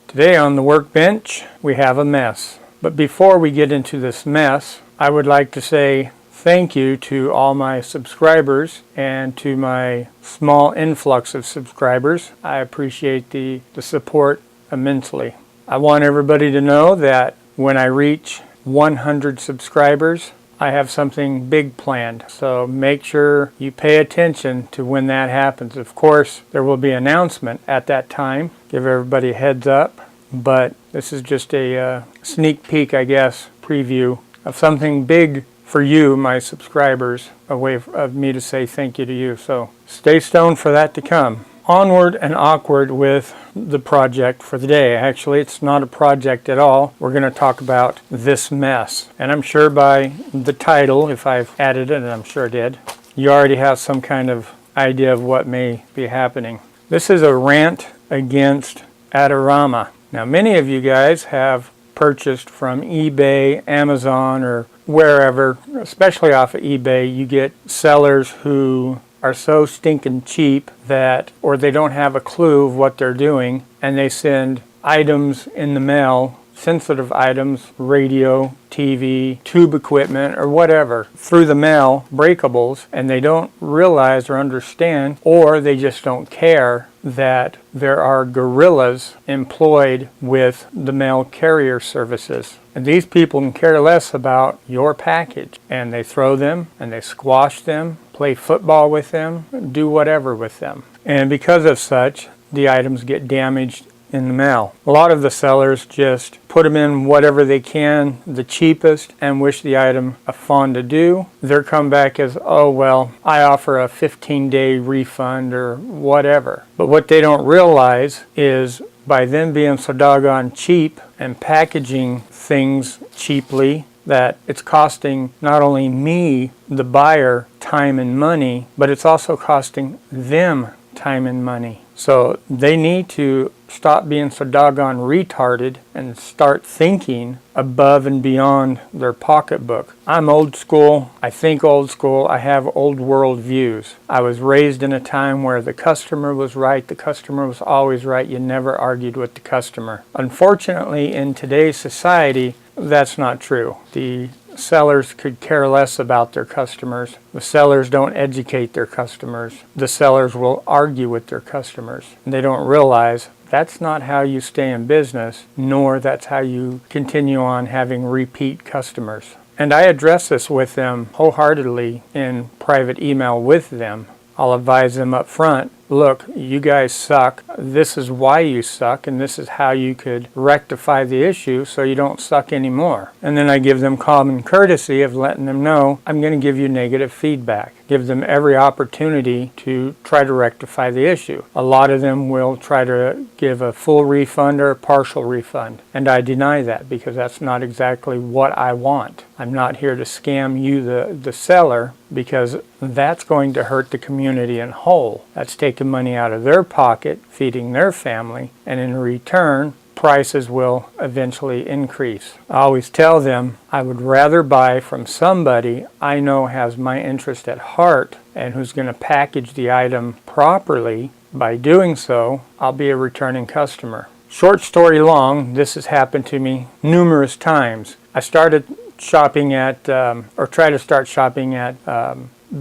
Today on the workbench we have a mess. But before we get into this mess, I would like to say thank you to all my subscribers and to my small influx of subscribers. I appreciate the support immensely. I want everybody to know that when I reach 100 subscribers, I have something big planned. So make sure you pay attention to when that happens. Of course, there will be an announcement at that time. Give everybody a heads up. But this is just a sneak peek, I guess, preview of something big for you, my subscribers, a way of me to say thank you to you. So stay stoned for that to come. Onward and awkward with the project for the day. Actually, it's not a project at all. We're going to talk about this mess. And I'm sure by the title, if I've added it, and I'm sure I did, you already have some kind of idea of what may be happening. This is a rant against Adorama. Now, many of you guys have purchased from eBay, Amazon, or wherever, especially off of eBay. You get sellers who are so stinking cheap that, or they don't have a clue of what they're doing, and they send items in the mail, sensitive items, radio, TV, tube equipment, or whatever, through the mail, breakables, and they don't realize or understand, or they just don't care that there are guerrillas employed with the mail carrier services. And these people can care less about your package, and they throw them and they squash them, play football with them, do whatever with them. And because of such, the items get damaged in the mail. A lot of the sellers just put them in whatever they can, the cheapest, and wish the item a fond adieu. Their comeback is, oh well, I offer a 15-day refund or whatever. But what they don't realize is by them being so doggone cheap and packaging things cheaply, that it's costing not only me, the buyer, time and money, but it's also costing them time and money. So they need to stop being so doggone retarded and start thinking above and beyond their pocketbook. I'm old school. I think old school. I have old world views. I was raised in a time where the customer was right. The customer was always right. You never argued with the customer. Unfortunately, in today's society, that's not true. The sellers could care less about their customers. The sellers don't educate their customers. The sellers will argue with their customers. And they don't realize that's not how you stay in business, nor that's how you continue on having repeat customers. And I address this with them wholeheartedly in private email with them. I'll advise them up front, look, you guys suck. This is why you suck, and this is how you could rectify the issue so you don't suck anymore. And then I give them common courtesy of letting them know I'm going to give you negative feedback. Give them every opportunity to try to rectify the issue. A lot of them will try to give a full refund or a partial refund, and I deny that because that's not exactly what I want. I'm not here to scam you, the seller, because that's going to hurt the community in whole. That's taking money out of their pocket, feeding their family, and in return, prices will eventually increase. I always tell them I would rather buy from somebody I know has my interest at heart and who's going to package the item properly. By doing so, I'll be a returning customer. Short story long, this has happened to me numerous times. I started shopping at, or try to start shopping at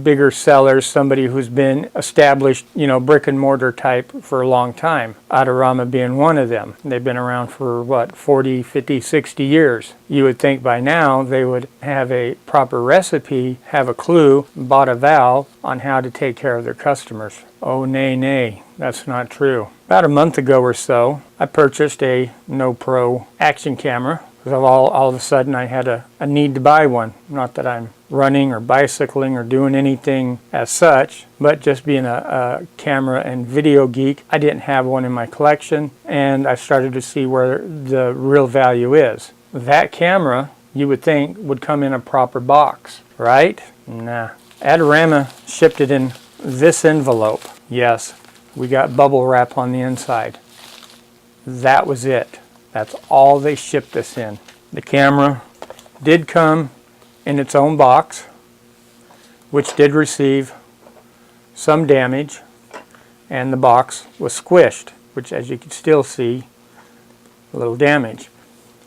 bigger sellers, somebody who's been established, brick and mortar type for a long time. Adorama being one of them. They've been around for, 40, 50, 60 years. You would think by now they would have a proper recipe, have a clue, bought a valve on how to take care of their customers. Oh, nay, that's not true. About a month ago or so, I purchased a No-Pro action camera. Because all of a sudden I had a need to buy one. Not that I'm running or bicycling or doing anything as such, but just being a camera and video geek, I didn't have one in my collection, and I started to see where the real value is. That camera, you would think, would come in a proper box, right? Nah. Adorama shipped it in this envelope. Yes, we got bubble wrap on the inside. That was it. That's all they shipped us in. The camera did come in its own box, which did receive some damage, and the box was squished, which as you can still see a little damage.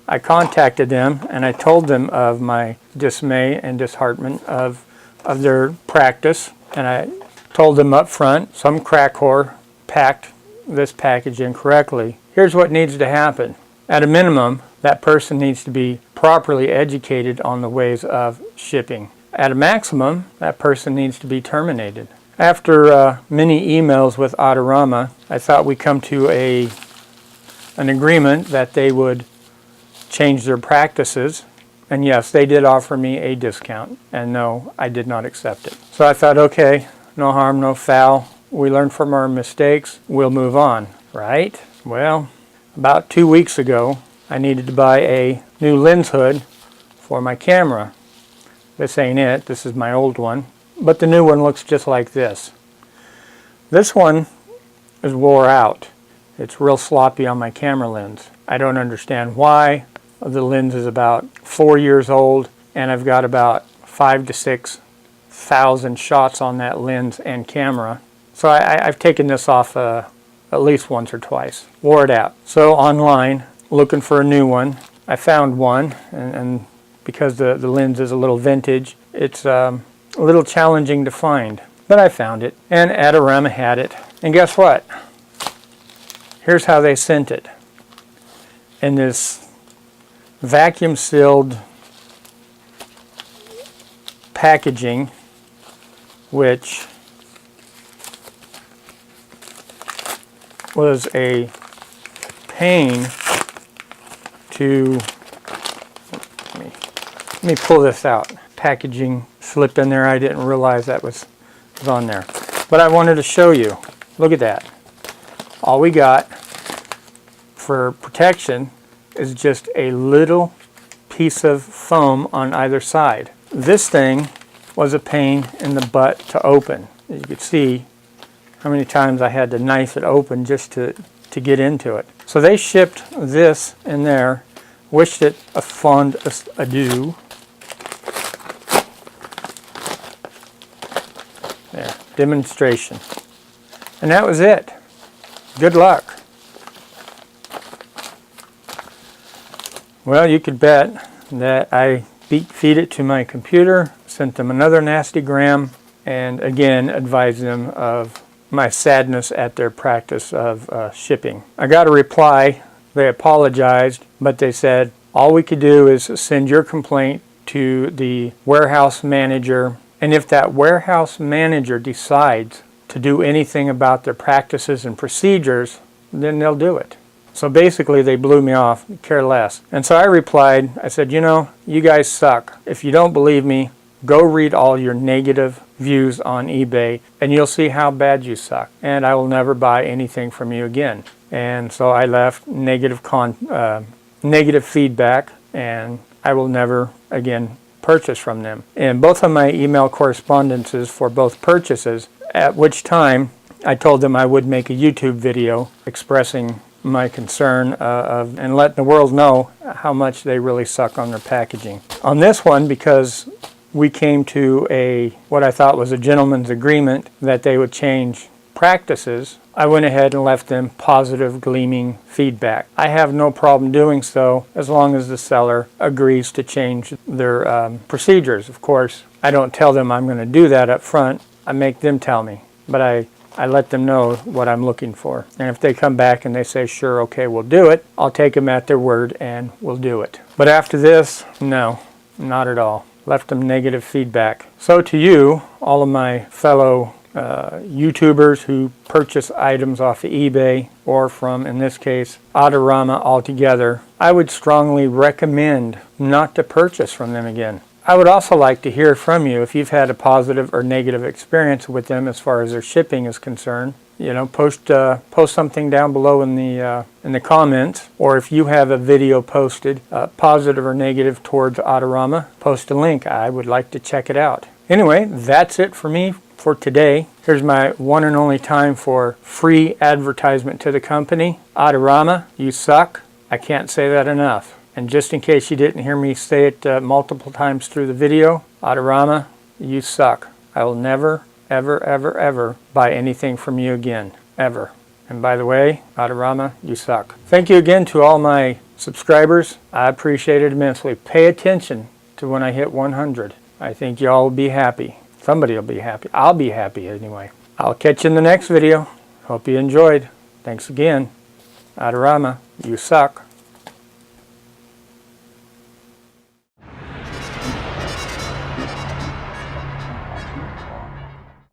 I contacted them and I told them of my dismay and disheartenment of their practice, and I told them up front, some crack whore packed this package incorrectly. Here's what needs to happen. At a minimum, that person needs to be properly educated on the ways of shipping. At a maximum, that person needs to be terminated. After many emails with Adorama, I thought we'd come to an agreement that they would change their practices. And yes, they did offer me a discount. And no, I did not accept it. So I thought, okay, no harm, no foul. We learn from our mistakes. We'll move on, right? Well, about 2 weeks ago, I needed to buy a new lens hood for my camera. This ain't it. This is my old one. But the new one looks just like this. This one is wore out. It's real sloppy on my camera lens. I don't understand why. The lens is about 4 years old, and I've got about 5,000 to 6,000 shots on that lens and camera. So I've taken this off at least once or twice. Wore it out. So online, looking for a new one. I found one, and because the lens is a little vintage, it's a little challenging to find. But I found it, and Adorama had it. And guess what? Here's how they sent it. In this vacuum sealed packaging, which was a pain to, let me pull this out. Packaging slipped in there. I didn't realize that was on there. But I wanted to show you. Look at that. All we got for protection is just a little piece of foam on either side. This thing was a pain in the butt to open. As you can see how many times I had to knife it open just to get into it. So they shipped this in there, wished it a fond adieu. There, demonstration. And that was it. Good luck. Well, you could bet that I feed it to my computer, sent them another nasty gram, and again advised them of my sadness at their practice of shipping. I got a reply. They apologized, but they said, all we could do is send your complaint to the warehouse manager, and if that warehouse manager decides to do anything about their practices and procedures, then they'll do it. So basically they blew me off, care less. And so I replied, I said, you know, you guys suck. If you don't believe me, go read all your negative views on eBay and you'll see how bad you suck. And I will never buy anything from you again. And so I left negative feedback, and I will never again purchase from them. In both of my email correspondences for both purchases, at which time I told them I would make a YouTube video expressing my concern and letting the world know how much they really suck on their packaging. On this one, because we came to what I thought was a gentleman's agreement that they would change practices, I went ahead and left them positive, gleaming feedback. I have no problem doing so as long as the seller agrees to change their procedures. Of course, I don't tell them I'm going to do that up front. I make them tell me. But I let them know what I'm looking for. And if they come back and they say, sure, okay, we'll do it, I'll take them at their word and we'll do it. But after this, no, not at all. Left them negative feedback. So to you, all of my fellow YouTubers who purchase items off of eBay or from, in this case, Adorama altogether, I would strongly recommend not to purchase from them again. I would also like to hear from you if you've had a positive or negative experience with them as far as their shipping is concerned. You know, post something down below in the comments, or if you have a video posted, positive or negative towards Adorama, post a link. I would like to check it out. Anyway, that's it for me for today. Here's my one and only time for free advertisement to the company. Adorama, you suck. I can't say that enough. And just in case you didn't hear me say it multiple times through the video, Adorama, you suck. I will never, ever, ever, ever buy anything from you again. Ever. And by the way, Adorama, you suck. Thank you again to all my subscribers. I appreciate it immensely. Pay attention to when I hit 100. I think y'all will be happy. Somebody will be happy. I'll be happy anyway. I'll catch you in the next video. Hope you enjoyed. Thanks again. Adorama, you suck.